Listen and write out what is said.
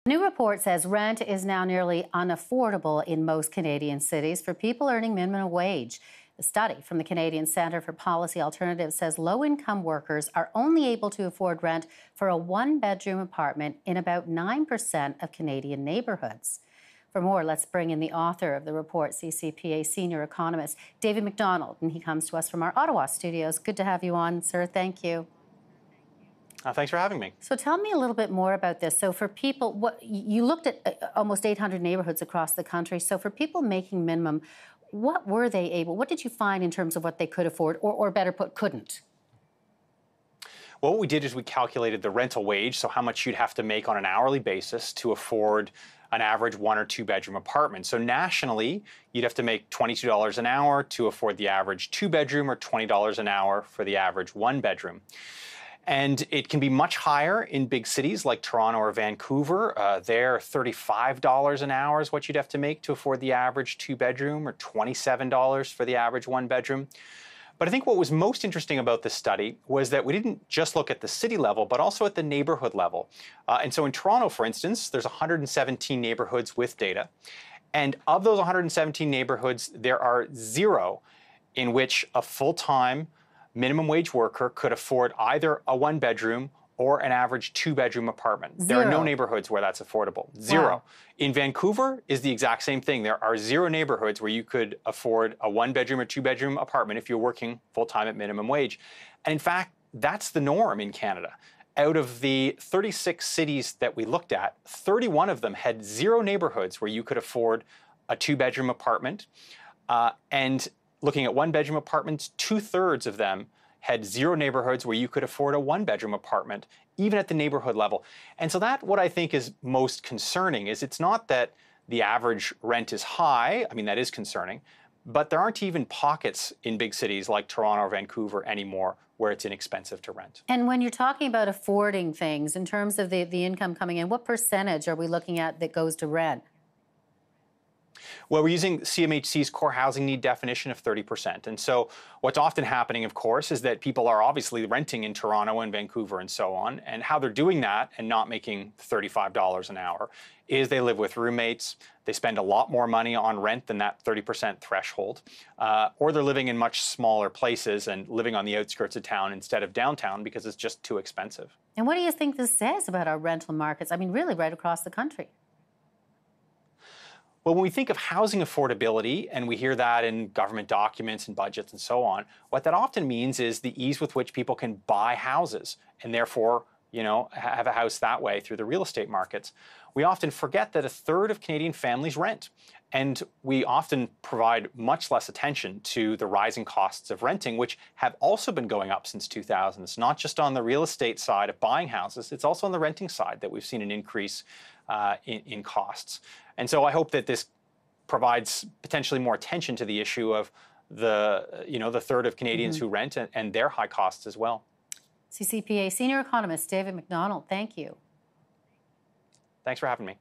A new report says rent is now nearly unaffordable in most Canadian cities for people earning minimum wage. The study from the Canadian Centre for Policy Alternatives says low-income workers are only able to afford rent for a one-bedroom apartment in about 9% of Canadian neighbourhoods. For more, let's bring in the author of the report, CCPA Senior Economist David Macdonald, and he comes to us from our Ottawa studios. Good to have you on, sir. Thank you. Thanks for having me. So tell me a little bit more about this. So for people, you looked at almost 800 neighbourhoods across the country. So for people making minimum, what did you find in terms of what they could afford, or better put, couldn't? Well, what we did is we calculated the rental wage, so how much you'd have to make on an hourly basis to afford an average one or two bedroom apartment. So nationally, you'd have to make $22 an hour to afford the average two bedroom, or $20 an hour for the average one bedroom. And it can be much higher in big cities like Toronto or Vancouver. There, $35 an hour is what you'd have to make to afford the average two bedroom, or $27 for the average one bedroom. But I think what was most interesting about this study was that we didn't just look at the city level, but also at the neighborhood level. And so in Toronto, for instance, there's 117 neighborhoods with data. And of those 117 neighborhoods, there are 0 in which a full-time minimum wage worker could afford either a one bedroom or an average two bedroom apartment. 0. There are no neighborhoods where that's affordable. 0. Wow. In Vancouver is the exact same thing. There are 0 neighborhoods where you could afford a one bedroom or two bedroom apartment if you're working full time at minimum wage. And in fact, that's the norm in Canada. Out of the 36 cities that we looked at, 31 of them had 0 neighborhoods where you could afford a two bedroom apartment. And looking at one bedroom apartments, 2/3 of them had 0 neighborhoods where you could afford a one bedroom apartment, even at the neighborhood level. And so that, what I think is most concerning, is it's not that the average rent is high. I mean, that is concerning, but there aren't even pockets in big cities like Toronto or Vancouver anymore where it's inexpensive to rent. And when you're talking about affording things, in terms of the income coming in, what percentage are we looking at that goes to rent? Well, we're using CMHC's core housing need definition of 30%. And so what's often happening, of course, is that people are obviously renting in Toronto and Vancouver and so on. And how they're doing that and not making $35 an hour is they live with roommates. They spend a lot more money on rent than that 30% threshold. Or they're living in much smaller places and living on the outskirts of town instead of downtown because it's just too expensive. And what do you think this says about our rental markets? I mean, really right across the country. Well, when we think of housing affordability, and we hear that in government documents and budgets and so on, what that often means is the ease with which people can buy houses and therefore, have a house that way through the real estate markets. We often forget that 1/3 of Canadian families rent. And we often provide much less attention to the rising costs of renting, which have also been going up since 2000. It's not just on the real estate side of buying houses, it's also on the renting side that we've seen an increase in costs. And so I hope that this provides potentially more attention to the issue of the 1/3 of Canadians who rent and their high costs as well. CCPA Senior Economist David Macdonald, thank you. Thanks for having me.